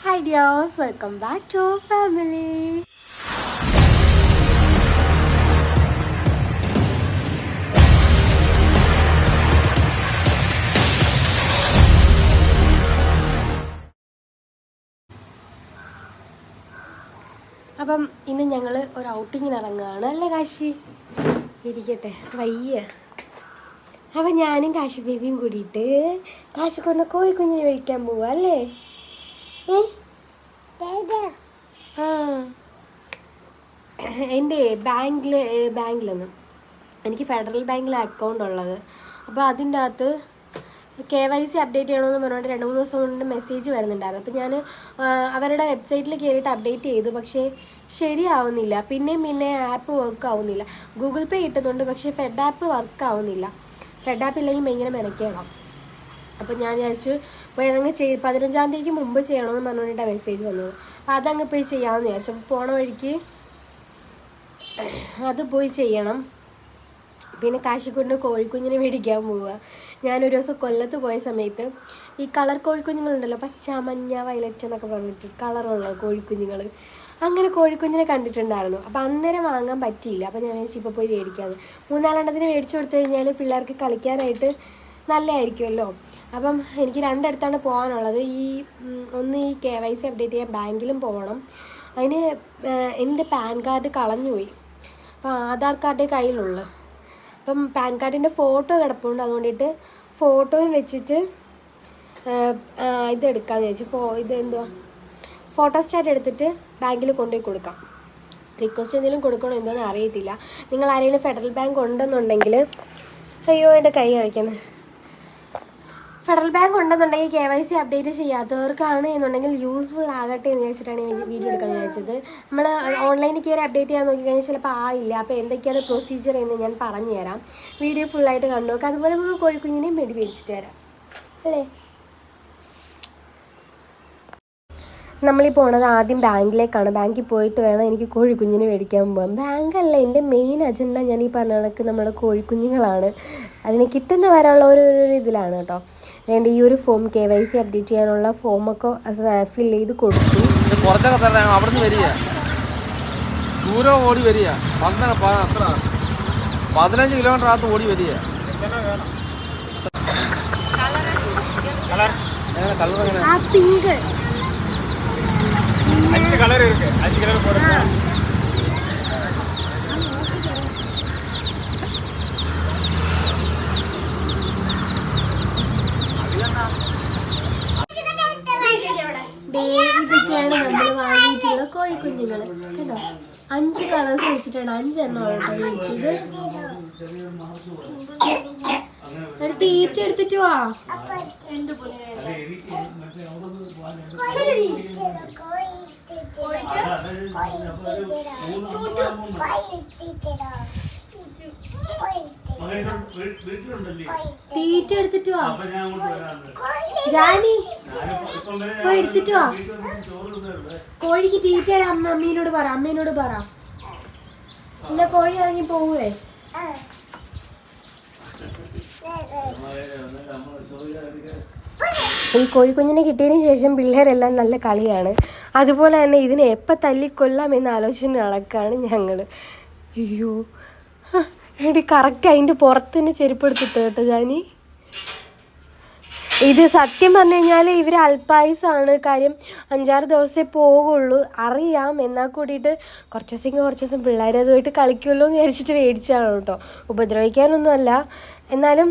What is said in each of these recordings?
Hi dears, welcome back to our family. അപ്പം ഇന്ന് ഞങ്ങൾ ഒരു ഔട്ടിങ്ങിന് ഇറങ്ങുകയാണ് അല്ലേ കാശി? ഇരിക്കട്ടെ വയ്യ. അപ്പം ഞാനും കാശി ബേബിയും കൂടിയിട്ട് കാശി കൊണ്ട് കോഴിക്കുഞ്ഞിനെ മേടിക്കാൻ പോവാ അല്ലേ? ആ എൻ്റെ ബാങ്കിലൊന്നും എനിക്ക് ഫെഡറൽ ബാങ്കിലെ അക്കൗണ്ട് ഉള്ളത്. അപ്പോൾ അതിൻ്റെ അകത്ത് KYC അപ്ഡേറ്റ് ചെയ്യണമെന്ന് പറഞ്ഞുകൊണ്ട് 2-3 ദിവസം കൊണ്ട് മെസ്സേജ് വരുന്നുണ്ടായിരുന്നു. അപ്പോൾ ഞാൻ അവരുടെ വെബ്സൈറ്റിൽ കയറിയിട്ട് അപ്ഡേറ്റ് ചെയ്തു, പക്ഷേ ശരിയാവുന്നില്ല. പിന്നെ ആപ്പ് വർക്ക് ആവുന്നില്ല. ഗൂഗിൾ പേ കിട്ടുന്നുണ്ട്, പക്ഷേ ഫെഡ് ആപ്പ് വർക്ക് ആവുന്നില്ല. ഫെഡ് ആപ്പ് ഇല്ലെങ്കിൽ ഭയങ്കര മെനക്കേടാം. അപ്പോൾ ഞാൻ വിചാരിച്ചു പോയി അതങ്ങ് 15-ാം തീയതിക്ക് മുമ്പ് ചെയ്യണമെന്ന് പറഞ്ഞുകൊണ്ടിട്ടാണ് മെസ്സേജ് വന്നത്. അപ്പോൾ അതങ്ങ് പോയി ചെയ്യാമെന്ന് വിചാരിച്ചു. അപ്പോൾ പോണ വഴിക്ക് അത് പോയി ചെയ്യണം. പിന്നെ കാശിക്കൊണ്ട് കോഴിക്കുഞ്ഞിനെ മേടിക്കാൻ പോവുക. ഞാനൊരു ദിവസം കൊല്ലത്ത് പോയ സമയത്ത് ഈ കളർ കോഴിക്കുഞ്ഞുങ്ങളുണ്ടല്ലോ, പച്ച, മഞ്ഞ, വയലറ്റ് എന്നൊക്കെ പറഞ്ഞിട്ട് കളറുള്ള കോഴിക്കുഞ്ഞുങ്ങൾ, അങ്ങനെ കോഴിക്കുഞ്ഞിനെ കണ്ടിട്ടുണ്ടായിരുന്നു. അപ്പോൾ അന്നേരം വാങ്ങാൻ പറ്റിയില്ല. അപ്പോൾ ഞാൻ വിചാരിച്ചു ഇപ്പോൾ പോയി മേടിക്കാമെന്ന്. 3-4 മേടിച്ചു കൊടുത്തു കഴിഞ്ഞാൽ പിള്ളേർക്ക് കളിക്കാനായിട്ട് നല്ലതായിരിക്കുമല്ലോ. അപ്പം എനിക്ക് 2 ഇടത്താണ് പോകാനുള്ളത്. ഒന്ന് ഈ KYC അപ്ഡേറ്റ് ചെയ്യാൻ ബാങ്കിലും പോകണം. അതിന് എൻ്റെ പാൻ കാർഡ് കളഞ്ഞുപോയി. അപ്പോൾ ആധാർ കാർഡേ കയ്യിലുള്ളൂ. അപ്പം പാൻ കാർഡിൻ്റെ ഫോട്ടോ കിടപ്പുണ്ട്. അതുകൊണ്ടിട്ട് ഫോട്ടോയും വെച്ചിട്ട് ഇതെടുക്കാമെന്ന് ചോദിച്ചു. ഫോട്ടോസ്റ്റാറ്റ് എടുത്തിട്ട് ബാങ്കിൽ കൊണ്ടുപോയി കൊടുക്കാം. റിക്വസ്റ്റ് എന്തെങ്കിലും കൊടുക്കണോ എന്തോന്ന് അറിയത്തില്ല. നിങ്ങൾ ആരെങ്കിലും ഫെഡറൽ ബാങ്ക് ഉണ്ടെന്നുണ്ടെങ്കിൽ, അയ്യോ എൻ്റെ കൈ കഴിക്കുന്നത്, ഫെഡറൽ ബാങ്ക് ഉണ്ടെന്നുണ്ടെങ്കിൽ KYC അപ്ഡേറ്റ് ചെയ്യാത്തവർക്കാണ് എന്നുണ്ടെങ്കിൽ യൂസ്ഫുൾ ആകട്ടെ എന്ന് വിചാരിച്ചിട്ടാണ് ഈ വീഡിയോ എടുക്കാൻ വിചാരിച്ചത്. നമ്മൾ ഓൺലൈനിൽ കയറി അപ്ഡേറ്റ് ചെയ്യാൻ നോക്കിക്കഴിഞ്ഞാൽ ചിലപ്പോൾ ആയില്ല. അപ്പോൾ എന്തൊക്കെയാണ് പ്രൊസീജിയർ എന്ന് ഞാൻ പറഞ്ഞു തരാം. വീഡിയോ ഫുള്ളായിട്ട് കണ്ടു നോക്കാം. അതുപോലെ നമുക്ക് കോഴിക്കുഞ്ഞിനെയും മേടിച്ചിട്ട് തരാം അല്ലേ? നമ്മളീ പോണത് ആദ്യം ബാങ്കിലേക്കാണ്. ബാങ്കിൽ പോയിട്ട് വേണം എനിക്ക് കോഴിക്കുഞ്ഞിനെ മേടിക്കാൻ പോകാൻ. ബാങ്കല്ല എൻ്റെ മെയിൻ അജണ്ട. ഞാൻ ഈ പറഞ്ഞ കണക്ക് നമ്മുടെ കോഴിക്കുഞ്ഞുങ്ങളാണ്. അതിന് കിട്ടുന്ന വരെയുള്ള ഒരു ഇതിലാണ് കേട്ടോ. അതുകൊണ്ട് ഈ ഒരു ഫോം KYC അപ്ഡേറ്റ് ചെയ്യാനുള്ള ഫോമൊക്കെ ഫില്ല് ചെയ്ത് കൊടുത്തു. കുറച്ചൊക്കെ അവിടുന്ന് വരിക, ദൂരം ഓടി വരിക, 15 കിലോമീറ്റർ അകത്ത് ഓടി വരിക. പിങ്ക് 5 கலர் இருக்கு. 5 கலர் போடுங்க. ഇതൊക്കെയാണ് നമ്മൾ വാങ്ങിയിട്ടുള്ള കോഴിക്കുഞ്ഞുങ്ങൾ കേട്ടോ. 5 കളേഴ്സ് വെച്ചിട്ടാണ് 5 എണ്ണമാണ് കേട്ടോ മേടിച്ചത്. ഒരു തീറ്റ എടുത്തിട്ട് വാ. തീറ്റ എടുത്തിട്ട് വാ ജാനി, പോയി എടുത്തിട്ട് വാ. കോഴിക്ക് തീറ്റ അമ്മേനോട് പറ. ഇല്ല, കോഴി ഇറങ്ങി പോവേ. ഈ കോഴിക്കുഞ്ഞിനെ കിട്ടിയതിന് ശേഷം പിള്ളേരെല്ലാം നല്ല കളിയാണ്. അതുപോലെ തന്നെ ഇതിനെ എപ്പോൾ തല്ലിക്കൊല്ലാം എന്ന് ആലോചന നടക്കുകയാണ് ഞങ്ങൾ. അയ്യോ എടി, കറക്റ്റ് അതിൻ്റെ പുറത്ത് തന്നെ ചെരുപ്പെടുത്തിട്ട് കേട്ടോ ജാനി. ഇത് സത്യം പറഞ്ഞു കഴിഞ്ഞാൽ ഇവർ അല്പായുസാണ്. കാര്യം 5-6 ദിവസമേ പോകുള്ളൂ അറിയാം. എന്നാൽ കൂടിയിട്ട് കുറച്ച് ദിവസം പിള്ളേർ അതുമായിട്ട് കളിക്കുമല്ലോ എന്ന് വിചാരിച്ചിട്ട് മേടിച്ചതാണ് കേട്ടോ. ഉപദ്രവിക്കാനൊന്നുമല്ല. എന്നാലും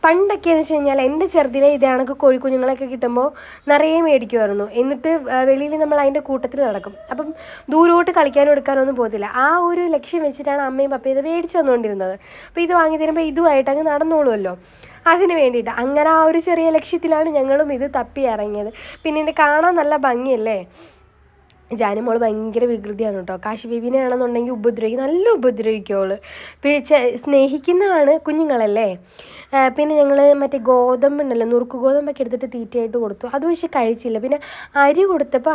പണ്ടൊക്കെയെന്ന് വെച്ച് കഴിഞ്ഞാൽ എൻ്റെ ചെറുതിലെ ഇത് കണക്ക് കോഴിക്കുഞ്ഞുങ്ങളൊക്കെ കിട്ടുമ്പോൾ നിറയെ മേടിക്കുമായിരുന്നു. എന്നിട്ട് വെളിയിൽ നമ്മൾ അതിൻ്റെ കൂട്ടത്തിൽ നടക്കും. അപ്പം ദൂരോട്ട് കളിക്കാനും എടുക്കാനൊന്നും പോകത്തില്ല. ആ ഒരു ലക്ഷ്യം വെച്ചിട്ടാണ് അമ്മയും പപ്പയും ഇത് മേടിച്ച് തന്നുകൊണ്ടിരുന്നത്. അപ്പോൾ ഇത് വാങ്ങി തരുമ്പോൾ ഇതുമായിട്ട് അങ്ങ് നടന്നോളുമല്ലോ. അതിന് വേണ്ടിയിട്ട് അങ്ങനെ ആ ഒരു ചെറിയ ലക്ഷ്യത്തിലാണ് ഞങ്ങളും ഇത് തപ്പി ഇറങ്ങിയത്. പിന്നെ ഇത് കാണാൻ നല്ല ഭംഗിയല്ലേ. ജാനിമോൾ ഭയങ്കര വികൃതിയാണ് കേട്ടോ. കാശി ബേബീനെ ആണെന്നുണ്ടെങ്കിൽ ഉപദ്രവിക്കും, നല്ല ഉപദ്രവിക്കും അവൾ. സ്നേഹിക്കുന്നതാണ്, കുഞ്ഞുങ്ങളല്ലേ. പിന്നെ ഞങ്ങൾ മറ്റേ ഗോതമ്പുണ്ടല്ലോ, നുറുക്ക് ഗോതമ്പൊക്കെ എടുത്തിട്ട് തീറ്റയായിട്ട് കൊടുത്തു. അത് പക്ഷേ കഴിച്ചില്ല. പിന്നെ അരി കൊടുത്തപ്പോൾ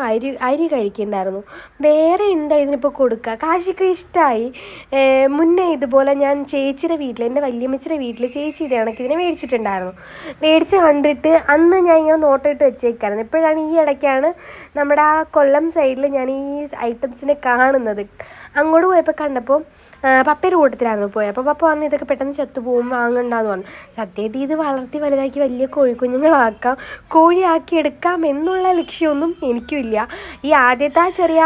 അരി കഴിക്കണ്ടായിരുന്നു. വേറെ എന്താ ഇതിനിപ്പോൾ കൊടുക്കുക? കാശിക്ക് ഇഷ്ടമായി. മുന്നേ ഇതുപോലെ ഞാൻ ചേച്ചിയുടെ വീട്ടിൽ, എൻ്റെ വല്യമ്മച്ചിയുടെ വീട്ടിൽ ചേച്ചി ഇതേ കണക്കിതിനെ മേടിച്ചിട്ടുണ്ടായിരുന്നു. മേടിച്ച് കണ്ടിട്ട് അന്ന് ഞാൻ ഇങ്ങനെ നോട്ടമിട്ട് വെച്ചേക്കായിരുന്നു. ഇപ്പോഴാണ് ഈ ഇടയ്ക്കാണ് നമ്മുടെ ആ കൊല്ലം സൈഡിൽ ഞാൻ ഈ ഐറ്റംസിനെ കാണുന്നത്. അങ്ങോട്ട് പോയപ്പോൾ കണ്ടപ്പോൾ പപ്പയുടെ കൂട്ടത്തിലായിരുന്നു പോയത്. അപ്പോൾ പപ്പ പറഞ്ഞു ഇതൊക്കെ പെട്ടെന്ന് ചത്തുപോകും, വാങ്ങണ്ടെന്ന് പറഞ്ഞു. സത്യത്തിൽ ഇത് വളർത്തി വലുതാക്കി വലിയ കോഴിക്കുഞ്ഞുങ്ങളാക്കാം, കോഴിയാക്കി എടുക്കാം എന്നുള്ള ലക്ഷ്യമൊന്നും എനിക്കും ഇല്ല. ഈ ആദ്യത്തെ ചെറിയ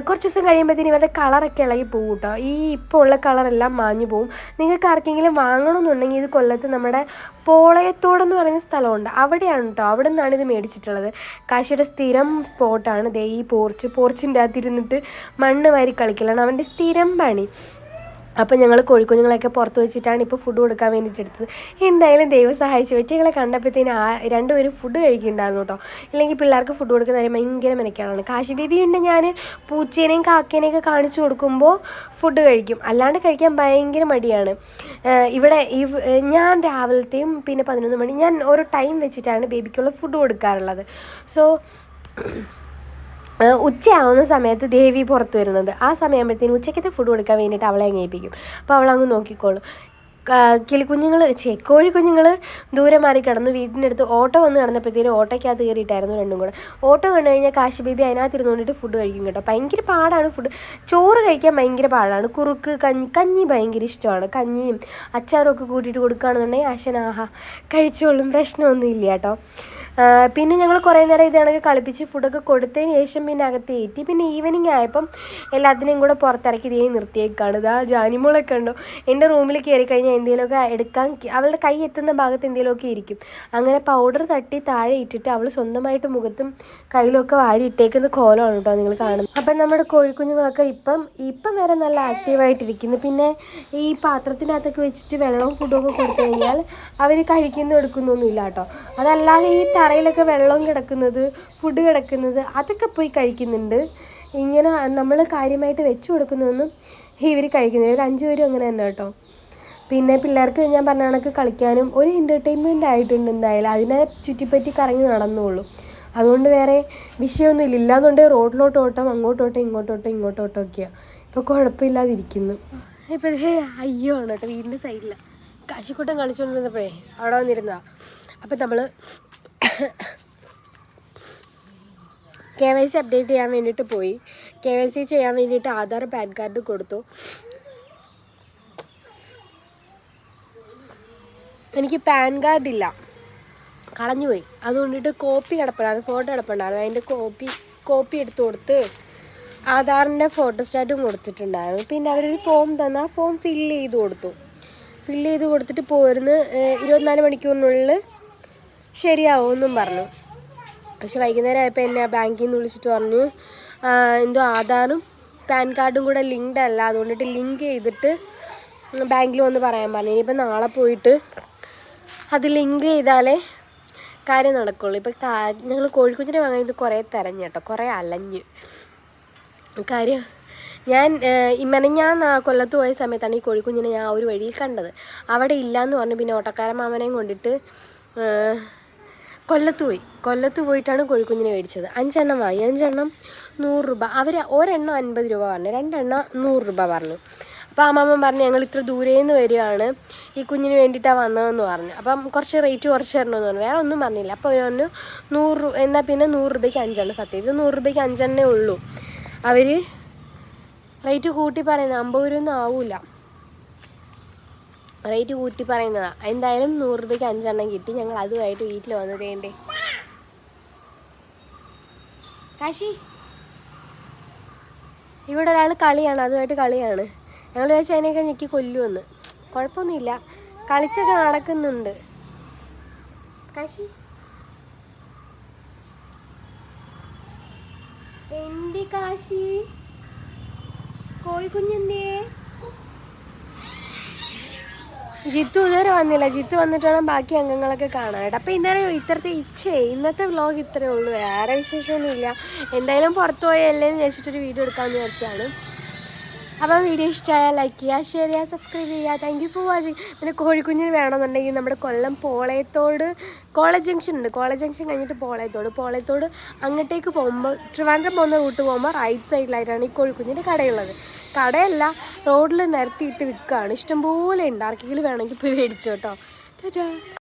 കുറച്ച് ദിവസം കഴിയുമ്പോഴത്തേന് ഇവരുടെ കളറൊക്കെ ഇളകി പോകും കേട്ടോ. ഈ ഇപ്പോൾ ഉള്ള കളറെല്ലാം മാഞ്ഞു പോകും. നിങ്ങൾക്ക് ആർക്കെങ്കിലും വാങ്ങണമെന്നുണ്ടെങ്കിൽ ഇത് കൊല്ലത്ത് നമ്മുടെ പോളയത്തോടെന്ന് പറയുന്ന സ്ഥലമുണ്ട്, അവിടെയാണ് കേട്ടോ. അവിടെ നിന്നാണ് ഇത് മേടിച്ചിട്ടുള്ളത്. കാശിയുടെ സ്ഥിരം സ്പോട്ടാണ് ദേ ഈ പോർച്ചിൻ്റെ അകത്തിരുന്നിട്ട് മണ്ണ് വാരി കളിക്കലാണ് അവൻ്റെ സ്ഥിരം പണി. അപ്പോൾ ഞങ്ങൾ കോഴിക്കുഞ്ഞുങ്ങളെയൊക്കെ പുറത്ത് വെച്ചിട്ടാണ് ഇപ്പോൾ ഫുഡ് കൊടുക്കാൻ വേണ്ടിയിട്ട് എടുത്തത്. എന്തായാലും ദൈവം സഹായിച്ച് വെച്ചങ്ങളെ കണ്ടപ്പോഴത്തേന് രണ്ടുപേരും ഫുഡ് കഴിക്കുന്നുണ്ടായിരുന്നു കേട്ടോ. ഇല്ലെങ്കിൽ പിള്ളേർക്ക് ഫുഡ് കൊടുക്കുന്ന കാര്യം ഭയങ്കര മെനക്കാണ്. കാശി ബേബിയുണ്ട്, ഞാൻ പൂച്ചേനെയും കാക്കേനെയൊക്കെ കാണിച്ചു കൊടുക്കുമ്പോൾ ഫുഡ് കഴിക്കും, അല്ലാണ്ട് കഴിക്കാൻ ഭയങ്കര മടിയാണ്. ഇവിടെ ഞാൻ രാവിലത്തെയും പിന്നെ 11 മണി ഞാൻ ഓരോ ടൈം വെച്ചിട്ടാണ് ബേബിക്കുള്ള ഫുഡ് കൊടുക്കാറുള്ളത്. സോ ഉച്ചയാവുന്ന സമയത്ത് ദേവി പുറത്ത് വരുന്നത്. ആ സമയമാകുമ്പോഴത്തേനും ഉച്ചയ്ക്കത്തെ ഫുഡ് കൊടുക്കാൻ വേണ്ടിയിട്ട് അവളെ അങ്ങേപ്പിക്കും. അപ്പോൾ അവളങ്ങ് നോക്കിക്കോളും. കോഴിക്കുഞ്ഞുങ്ങൾ ദൂരെ മാറി കിടന്നു. വീടിൻ്റെ അടുത്ത് ഓട്ടോ വന്ന് കിടന്നപ്പോഴത്തേനും ഓട്ടോയ്ക്കകത്ത് കയറിയിട്ടായിരുന്നു രണ്ടും കൂടെ. ഓട്ടോ കണ്ടു കഴിഞ്ഞാൽ കാശി ബേബി അതിനകത്ത് ഇരുന്നുകൊണ്ടിട്ട് ഫുഡ് കഴിക്കും കേട്ടോ. ഭയങ്കര പാടാണ് ഫുഡ്, ചോറ് കഴിക്കാൻ ഭയങ്കര പാടാണ്. കുറുക്ക് കഞ്ഞി ഭയങ്കര ഇഷ്ടമാണ്. കഞ്ഞിയും അച്ചാറും ഒക്കെ കൂട്ടിയിട്ട് കൊടുക്കുകയാണെന്നുണ്ടെങ്കിൽ ആശനാഹാ കഴിച്ചോളും, പ്രശ്നമൊന്നും ഇല്ല കേട്ടോ. പിന്നെ ഞങ്ങൾ കുറേ നേരം ഇതാണെങ്കിൽ കളിപ്പിച്ച് ഫുഡൊക്കെ കൊടുത്തതിന് ശേഷം പിന്നെ അകത്ത് കയറ്റി. പിന്നെ ഈവനിങ് ആയപ്പം എല്ലാത്തിനെയും കൂടെ പുറത്തിറക്കി ഇതേ നിർത്തിയേക്കാണ്. ഇതാ ജാനിമോളൊക്കെ ഉണ്ടോ എൻ്റെ റൂമിൽ കയറി കഴിഞ്ഞാൽ എന്തെങ്കിലുമൊക്കെ എടുക്കാൻ അവളുടെ കൈ എത്തുന്ന ഭാഗത്ത് എന്തെങ്കിലുമൊക്കെ ഇരിക്കും. അങ്ങനെ പൗഡർ തട്ടി താഴെ ഇട്ടിട്ട് അവൾ സ്വന്തമായിട്ട് മുഖത്തും കയ്യിലൊക്കെ വാരി ഇട്ടേക്കുന്ന കോലമാണ് കേട്ടോ നിങ്ങൾ കാണുന്നത്. അപ്പം നമ്മുടെ കോഴിക്കുഞ്ഞുങ്ങളൊക്കെ ഇപ്പം വരെ നല്ല ആക്റ്റീവായിട്ടിരിക്കുന്നു. പിന്നെ ഈ പാത്രത്തിനകത്തൊക്കെ വെച്ചിട്ട് വെള്ളവും ഫുഡൊക്കെ കൊടുത്തു കഴിഞ്ഞാൽ അവർ കഴിക്കുന്നു എടുക്കുന്നൊന്നും ഇല്ല കേട്ടോ. അതല്ലാതെ ഈ തറയിലൊക്കെ വെള്ളം കിടക്കുന്നത്, ഫുഡ് കിടക്കുന്നത് അതൊക്കെ പോയി കഴിക്കുന്നുണ്ട്. ഇങ്ങനെ നമ്മൾ കാര്യമായിട്ട് വെച്ച് കൊടുക്കുന്നതൊന്നും ഇവർ കഴിക്കുന്നില്ല. ഒരു 5 പേരും അങ്ങനെ തന്നെ കേട്ടോ. പിന്നെ പിള്ളേർക്ക് ഞാൻ പറഞ്ഞ കണക്ക് കളിക്കാനും ഒരു എൻ്റർടൈൻമെൻ്റ് ആയിട്ടുണ്ട്. എന്തായാലും അതിനെ ചുറ്റിപ്പറ്റി കറങ്ങി നടന്നുള്ളൂ. അതുകൊണ്ട് വേറെ വിഷയമൊന്നുമില്ല. ഇല്ലാന്നുണ്ടെങ്കിൽ റോഡിലോട്ട് ഓട്ടം, അങ്ങോട്ടോട്ടം ഇങ്ങോട്ടോട്ടം ഒക്കെയാണ്. ഇപ്പോൾ കുഴപ്പമില്ലാതിരിക്കുന്നു. ഇപ്പോൾ അയ്യോ ആണ് കേട്ടോ. വീടിൻ്റെ സൈഡിൽ കാശിക്കൂട്ടം കളിച്ചുകൊണ്ടിരുന്നപ്പോഴേ അവിടെ വന്നിരുന്നതാണ്. അപ്പം നമ്മൾ KYC അപ്ഡേറ്റ് ചെയ്യാൻ വേണ്ടിയിട്ട് പോയി. KYC ചെയ്യാൻ വേണ്ടിയിട്ട് ആധാർ പാൻ കാർഡ് കൊടുത്തു. എനിക്ക് പാൻ കാർഡില്ല, കളഞ്ഞുപോയി. അതുകൊണ്ടിട്ട് കോപ്പി കിടപ്പുണ്ടായിരുന്നു, ഫോട്ടോ കിടപ്പുണ്ടായിരുന്നു. അതിൻ്റെ കോപ്പി എടുത്ത് കൊടുത്ത് ആധാറിൻ്റെ ഫോട്ടോസ്റ്റാറ്റും കൊടുത്തിട്ടുണ്ടായിരുന്നു. പിന്നെ അവരൊരു ഫോം തന്നു, ആ ഫോം ഫില്ല് ചെയ്ത് കൊടുത്തിട്ട് പോരുന്ന് 24 മണിക്കൂറിനുള്ളിൽ ശരിയാവുമെന്നും പറഞ്ഞു. പക്ഷെ വൈകുന്നേരം ആയപ്പോൾ എന്നെ ബാങ്കിൽ നിന്ന് വിളിച്ചിട്ട് പറഞ്ഞു എന്തോ ആധാറും പാൻ കാർഡും കൂടെ ലിങ്ക്ഡ് അല്ല, അതുകൊണ്ടിട്ട് ലിങ്ക് ചെയ്തിട്ട് ബാങ്കിൽ വന്ന് പറയാൻ പറഞ്ഞു. ഇനിയിപ്പോൾ നാളെ പോയിട്ട് അത് ലിങ്ക് ചെയ്താലേ കാര്യം നടക്കുള്ളൂ. ഇപ്പോൾ ഞങ്ങൾ കോഴിക്കുഞ്ഞിനെ വാങ്ങിയത് കുറേ തിരഞ്ഞു കേട്ടോ, കുറേ അലഞ്ഞ്. കാര്യം ഞാൻ കൊല്ലത്ത് പോയ സമയത്താണ് ഈ കോഴിക്കുഞ്ഞിനെ ഞാൻ ഒരു വഴിയിൽ കണ്ടത്. അവിടെ ഇല്ലയെന്ന് പറഞ്ഞു. പിന്നെ ഓട്ടക്കാരൻ മാമനെയും കൊണ്ടിട്ട് കൊല്ലത്ത് പോയിട്ടാണ് കോഴിക്കുഞ്ഞിനെ മേടിച്ചത്. 5 എണ്ണം വാങ്ങി. 5 എണ്ണം 100 രൂപ. അവർ ഒരെണ്ണം 50 രൂപ പറഞ്ഞു, 2 എണ്ണം 100 രൂപ പറഞ്ഞു. അപ്പോൾ ആ മാമൻ പറഞ്ഞു ഞങ്ങൾ ഇത്ര ദൂരേന്ന് വരികയാണ്, ഈ കുഞ്ഞിന് വേണ്ടിയിട്ടാണ് വന്നതെന്ന് പറഞ്ഞു. അപ്പം കുറച്ച് റേറ്റ് കുറച്ച് തരണമെന്ന് പറഞ്ഞു. വേറെ ഒന്നും പറഞ്ഞില്ല. അപ്പോൾ അവർ പറഞ്ഞു 100 രൂപ എന്നാൽ പിന്നെ 100 രൂപയ്ക്ക് 5 എണ്ണം. സത്യത്തിൽ 100 രൂപയ്ക്ക് 5 എണ്ണേ ഉള്ളൂ. അവർ റേറ്റ് കൂട്ടി പറയുന്നത് 50 രൂപ ഒന്നും ആവില്ല, റേറ്റ് കൂട്ടി പറയുന്നതാണ്. എന്തായാലും 100 രൂപയ്ക്ക് 5 എണ്ണം കിട്ടി. ഞങ്ങൾ അതുമായിട്ട് വീട്ടിൽ വന്നതേണ്ടേ. കാശി ഇവിടെ ഒരാൾ കളിയാണ്, അതുമായിട്ട് കളിയാണ്. ഞങ്ങൾ വിചാരിച്ചു അതിനെയൊക്കെ ഞെക്കി കൊല്ലുമെന്ന്. കുഴപ്പമൊന്നുമില്ല, കളിച്ചൊക്കെ നടക്കുന്നുണ്ട്. കാശി എൻ്റെ കാശി കോഴിക്കുഞ്ഞെന്തേ ജിത്തു ഇതുവരെ വന്നില്ല. ജിത്തു വന്നിട്ട് വേണം ബാക്കി അംഗങ്ങളൊക്കെ കാണാനായിട്ട്. അപ്പോൾ ഇന്നത്തെ വ്ലോഗ് ഇത്രയേ ഉള്ളൂ. വേറെ വിശേഷമൊന്നുമില്ല. എന്തായാലും പുറത്ത് പോയല്ലേ എന്ന് വെച്ചിട്ടൊരു വീഡിയോ എടുക്കാമെന്ന് വിചാരിച്ചാണ്. അപ്പോൾ വീഡിയോ ഇഷ്ടമായാൽ ലൈക്ക് ചെയ്യുക, ഷെയർ ചെയ്യുക, സബ്സ്ക്രൈബ് ചെയ്യുക. Thank you for watching. പിന്നെ കോഴിക്കുഞ്ഞിന് വേണമെന്നുണ്ടെങ്കിൽ നമ്മുടെ കൊല്ലം പോളയത്തോട് കോളേജ് ജംഗ്ഷൻ ഉണ്ട്. കോളേജ് ജംഗ്ഷൻ കഴിഞ്ഞിട്ട് പോളയത്തോട് അങ്ങോട്ടേക്ക് പോകുമ്പോൾ ട്രിവാൻഡ്രം പോകുന്ന റൂട്ട് പോകുമ്പോൾ റൈറ്റ് സൈഡിലായിട്ടാണ് ഈ കോഴിക്കുഞ്ഞിൻ്റെ കടയുള്ളത്. കടയല്ല, റോഡിൽ നിരത്തിയിട്ട് വിൽക്കുകയാണ്. ഇഷ്ടംപോലെ ഉണ്ട്. ആർക്കെങ്കിലും വേണമെങ്കിൽ പോയി മേടിച്ചോ കേട്ടോ.